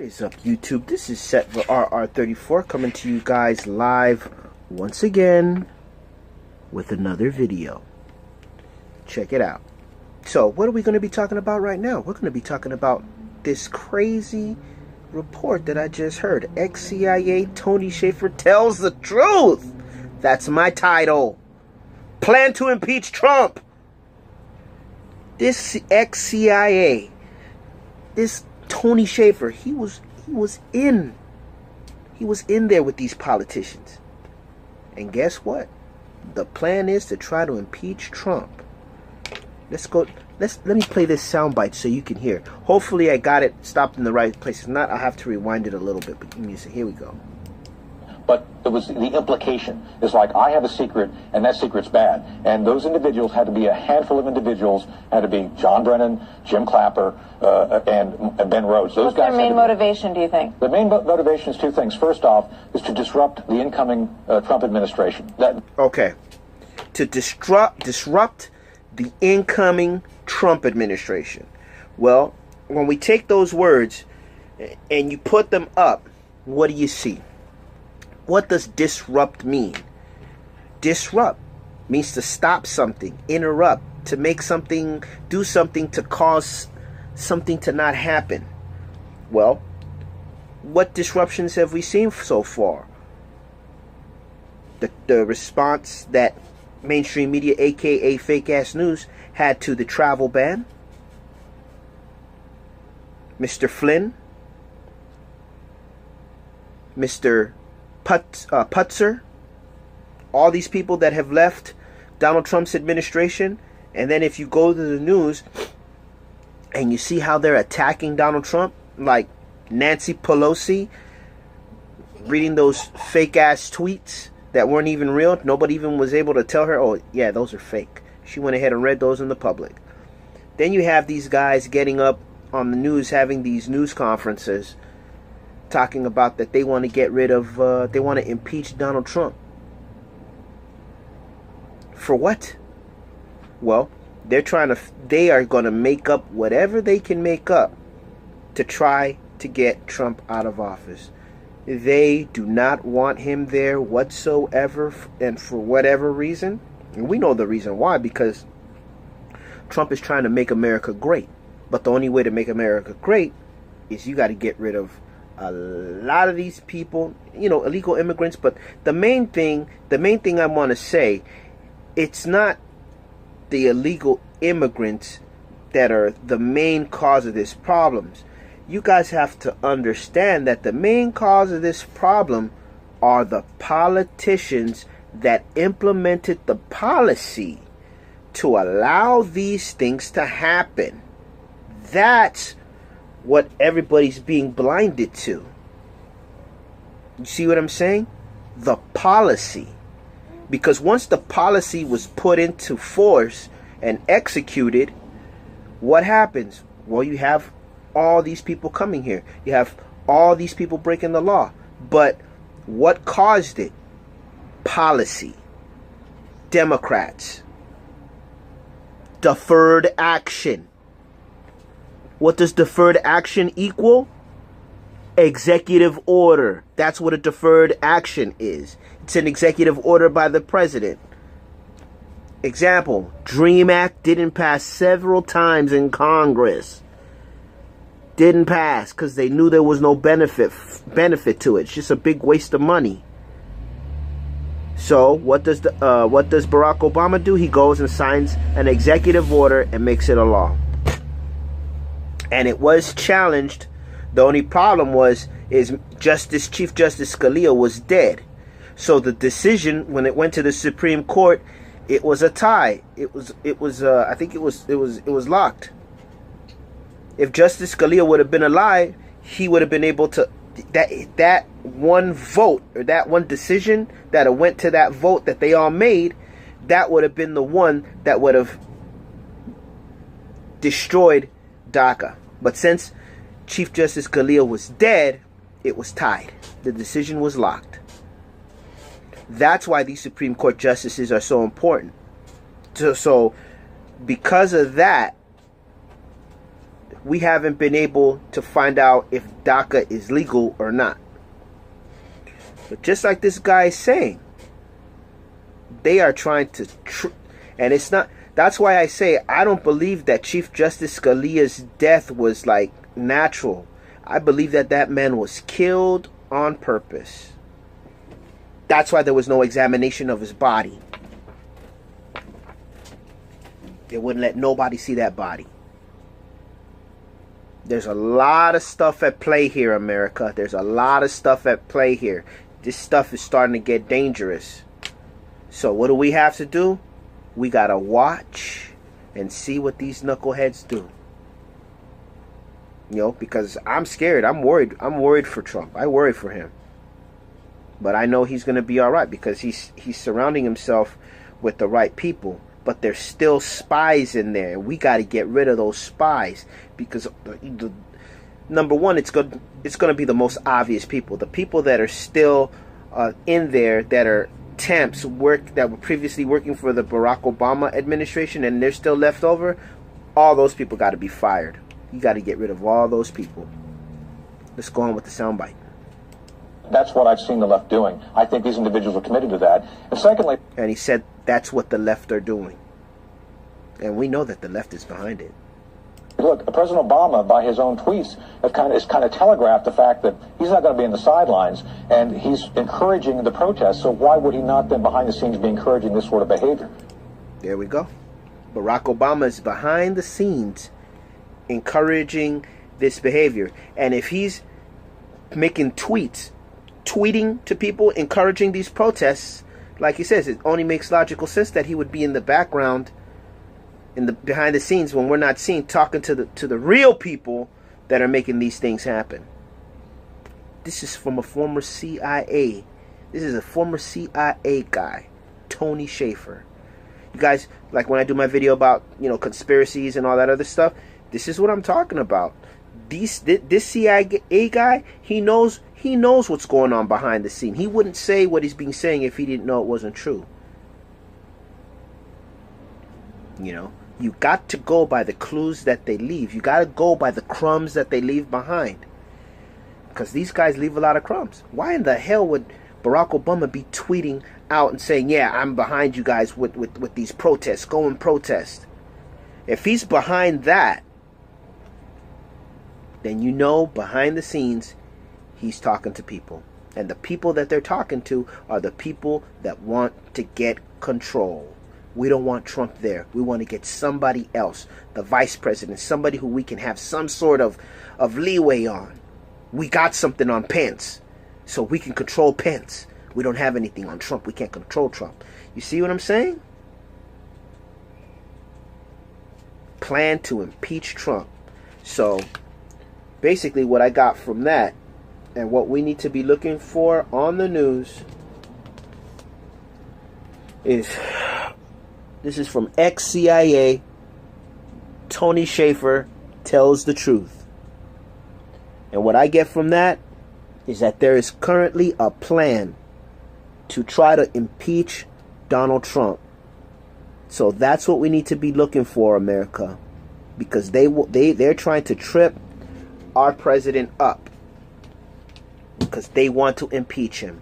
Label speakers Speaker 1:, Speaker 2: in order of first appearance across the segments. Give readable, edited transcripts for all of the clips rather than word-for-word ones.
Speaker 1: What is up, YouTube? This is Setver RR34 coming to you guys live once again with another video. Check it out. So, what are we going to be talking about right now? We're going to be talking about this crazy report that I just heard. Ex-CIA Tony Shaffer tells the truth. That's my title. Plan to impeach Trump. This ex-CIA, this Tony Shaffer, he was in there with these politicians. And guess what? The plan is to try to impeach Trump. Let me play this soundbite so you can hear. Hopefully I got it stopped in the right place. If not, I'll have to rewind it a little bit. But give me a second. Here we go.
Speaker 2: But it was the implication is like, I have a secret and that secret's bad. And those individuals had to be a handful of individuals, had to be John Brennan, Jim Clapper, and Ben Rhodes. Those
Speaker 3: What's
Speaker 2: guys
Speaker 3: their main motivation, do you think?
Speaker 2: The main motivation is two things. First off, is to disrupt the incoming Trump administration.
Speaker 1: Okay. To disrupt the incoming Trump administration. Well, when we take those words and you put them up, what do you see? What does disrupt mean? Disrupt means to stop something, interrupt, to make something, do something to cause something to not happen. Well, what disruptions have we seen so far? The response that mainstream media, aka fake ass news, had to the travel ban, Mr. Flynn, Mr. Putzer, all these people that have left Donald Trump's administration. And then if you go to the news and you see how they're attacking Donald Trump, like Nancy Pelosi reading those fake ass tweets that weren't even real. Nobody even was able to tell her, oh yeah, those are fake. She went ahead and read those in the public. Then you have these guys getting up on the news, having these news conferences talking about that they want to get rid of, they want to impeach Donald Trump. For what? Well, they are going to make up whatever they can make up to try to get Trump out of office. They do not want him there whatsoever, and for whatever reason. And we know the reason why, because Trump is trying to make America great. But the only way to make America great is you got to get rid of a lot of these people, illegal immigrants. But the main thing I want to say, it's not the illegal immigrants that are the main cause of this problems. You guys have to understand that the main cause of this problem are the politicians that implemented the policy to allow these things to happen. That's what everybody's being blinded to. You see what I'm saying? The policy. Because once the policy was put into force and executed, what happens? Well, you have all these people coming here. You have all these people breaking the law. But what caused it? Policy. Democrats. Deferred action. What does deferred action equal? Executive order. That's what a deferred action is. It's an executive order by the president. Example, DREAM Act didn't pass several times in Congress. Didn't pass because they knew there was no benefit to it. It's just a big waste of money. So what does Barack Obama do? He goes and signs an executive order and makes it a law. And it was challenged. The only problem is Chief Justice Scalia was dead. So the decision, when it went to the Supreme Court, it was a tie. I think it was locked. If Justice Scalia would have been alive, he would have been able to, that one vote, or that one decision that went to that vote that they all made, that would have been the one that would have destroyed DACA. But since Chief Justice Scalia was dead, it was tied. The decision was locked. That's why these Supreme Court justices are so important. So because of that, we haven't been able to find out if DACA is legal or not. But just like this guy is saying, they are trying to, and it's not, that's why I say I don't believe that Chief Justice Scalia's death was like natural. I believe that that man was killed on purpose. That's why there was no examination of his body. They wouldn't let nobody see that body. There's a lot of stuff at play here, America. There's a lot of stuff at play here. This stuff is starting to get dangerous. So what do we have to do? We got to watch and see what these knuckleheads do. You know, because I'm scared. I'm worried. I'm worried for Trump. I worry for him. But I know he's going to be all right because he's surrounding himself with the right people. But there's still spies in there. We got to get rid of those spies because number one, it's going to be the most obvious people. The people that are still in there that are temps that were previously working for the Barack Obama administration and they're still left over. All those people got to be fired. You got to get rid of all those people. Let's go on with the soundbite.
Speaker 2: That's what I've seen the left doing. I think these individuals are committed to that. And secondly...
Speaker 1: And he said that's what the left are doing. And we know that the left is behind it.
Speaker 2: Look, President Obama, by his own tweets, has kind of telegraphed the fact that he's not going to be in the sidelines, and he's encouraging the protests. So why would he not then, behind the scenes, be encouraging this sort of behavior?
Speaker 1: There we go. Barack Obama is behind the scenes encouraging this behavior. And if he's making tweeting to people, encouraging these protests, like he says, it only makes logical sense that he would be in the background, behind the scenes when we're not seen, talking to the real people that are making these things happen. This is from a former CIA. This is a former CIA guy, Tony Shaffer. You guys, like when I do my video about, you know, conspiracies and all that other stuff, this is what I'm talking about. This CIA guy, he knows what's going on behind the scene. He wouldn't say what he's been saying if he didn't know it wasn't true. You know, you got to go by the clues that they leave. You got to go by the crumbs that they leave behind. Because these guys leave a lot of crumbs. Why in the hell would Barack Obama be tweeting out and saying, yeah, I'm behind you guys with these protests. Go and protest. If he's behind that, then you know behind the scenes he's talking to people. And the people that they're talking to are the people that want to get control. We don't want Trump there. We want to get somebody else, the vice president, somebody who we can have some sort of leeway on. We got something on Pence, so we can control Pence. We don't have anything on Trump. We can't control Trump. You see what I'm saying? Plan to impeach Trump. So basically what I got from that and what we need to be looking for on the news is, this is from ex-CIA, Tony Shaffer tells the truth. And what I get from that is that there is currently a plan to try to impeach Donald Trump. So that's what we need to be looking for, America. Because they're trying to trip our president up. Because they want to impeach him.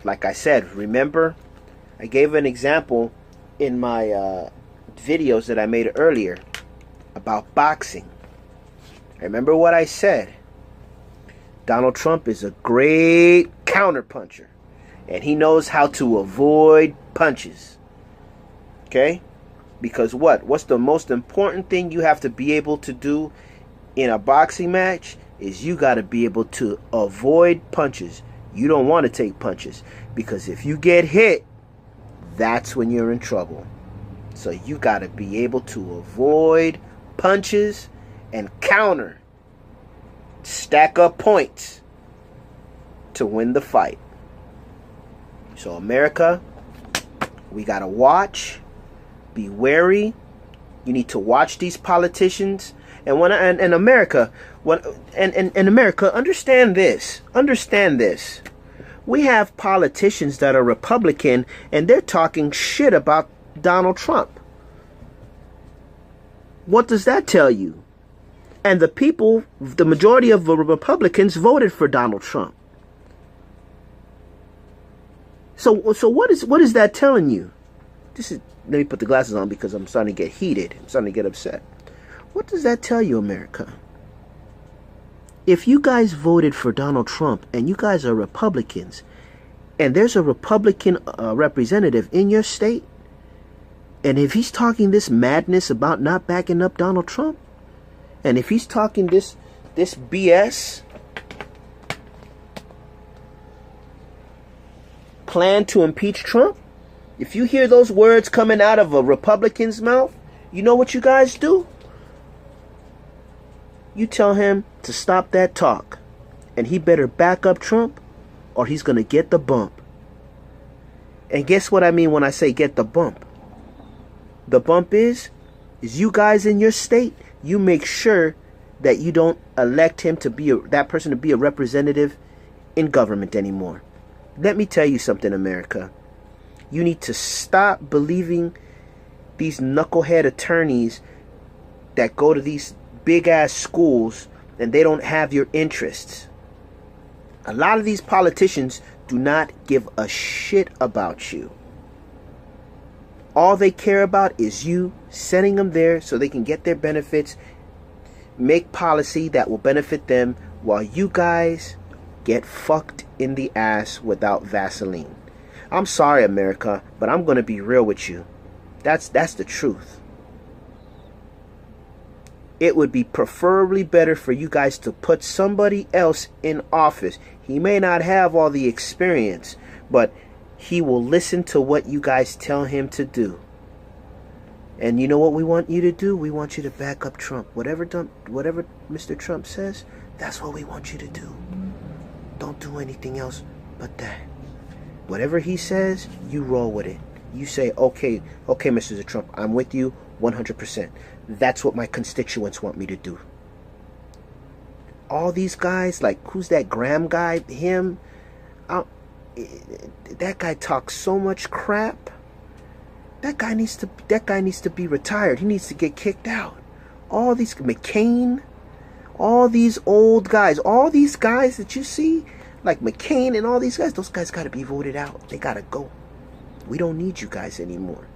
Speaker 1: Like I said, remember, I gave an example in my videos that I made earlier about boxing. Remember what I said? Donald Trump is a great counterpuncher. And he knows how to avoid punches. Okay? Because what's the most important thing you have to be able to do in a boxing match is you got to be able to avoid punches. You don't want to take punches. Because if you get hit, that's when you're in trouble. So you got to be able to avoid punches and counter. Stack up points to win the fight. So America, we got to watch. Be wary. You need to watch these politicians. And America, America, understand this. Understand this. We have politicians that are Republican and they're talking shit about Donald Trump. What does that tell you? And the people, the majority of the Republicans voted for Donald Trump. So what is that telling you? Let me put the glasses on because I'm starting to get heated. I'm starting to get upset. What does that tell you, America? If you guys voted for Donald Trump and you guys are Republicans, and there's a Republican representative in your state, and if he's talking this madness about not backing up Donald Trump, and if he's talking this BS, plan to impeach Trump, if you hear those words coming out of a Republican's mouth, you know what you guys do? You tell him to stop that talk, and he better back up Trump or he's going to get the bump. And guess what I mean when I say get the bump? The bump is you guys in your state, you make sure that you don't elect him to be that person to be a representative in government anymore. Let me tell you something, America. You need to stop believing these knucklehead attorneys that go to these big ass schools and they don't have your interests. A lot of these politicians do not give a shit about you. All they care about is you sending them there so they can get their benefits, make policy that will benefit them, while you guys get fucked in the ass without Vaseline. I'm sorry, America, but I'm going to be real with you. That's the truth. It would be preferably better for you guys to put somebody else in office. He may not have all the experience, but he will listen to what you guys tell him to do. And you know what we want you to do? We want you to back up Trump. Whatever Mr. Trump says, that's what we want you to do. Don't do anything else but that. Whatever he says, you roll with it. You say, okay, Mr. Trump, I'm with you 100%. That's what my constituents want me to do. All these guys, like, who's that Graham guy? Him? That guy talks so much crap. That guy needs to be retired. He needs to get kicked out. All these McCain, all these old guys, all these guys that you see, like McCain and all these guys, those guys got to be voted out. They got to go. We don't need you guys anymore.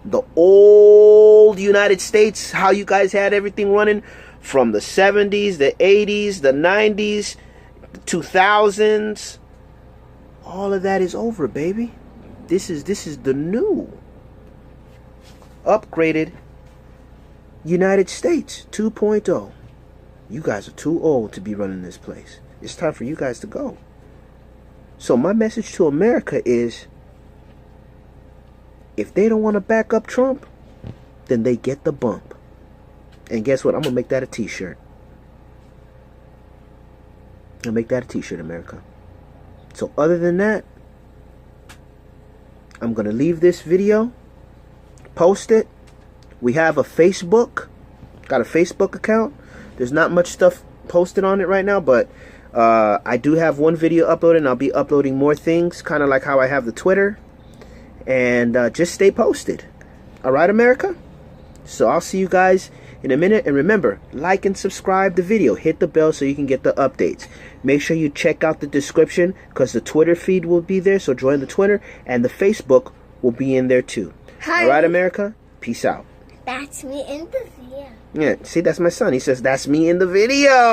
Speaker 1: The old United States, how you guys had everything running from the 70s, the 80s, the 90s, the 2000s. All of that is over, baby. This is the new upgraded United States 2.0. You guys are too old to be running this place. It's time for you guys to go. So my message to America is, if they don't want to back up Trump, then they get the bump. And guess what? I'm going to make that a t-shirt. I'll make that a t-shirt, America. So other than that, I'm going to leave this video, post it. We have a Facebook, got a Facebook account. There's not much stuff posted on it right now, but I do have one video uploaded, and I'll be uploading more things, kind of like how I have the Twitter. And just stay posted. All right, America? So I'll see you guys in a minute. And remember, like and subscribe the video. Hit the bell so you can get the updates. Make sure you check out the description because the Twitter feed will be there. So join the Twitter, and the Facebook will be in there too. Hi. All right, America? Peace out.
Speaker 3: That's me in the video.
Speaker 1: Yeah, see, that's my son. He says, that's me in the video.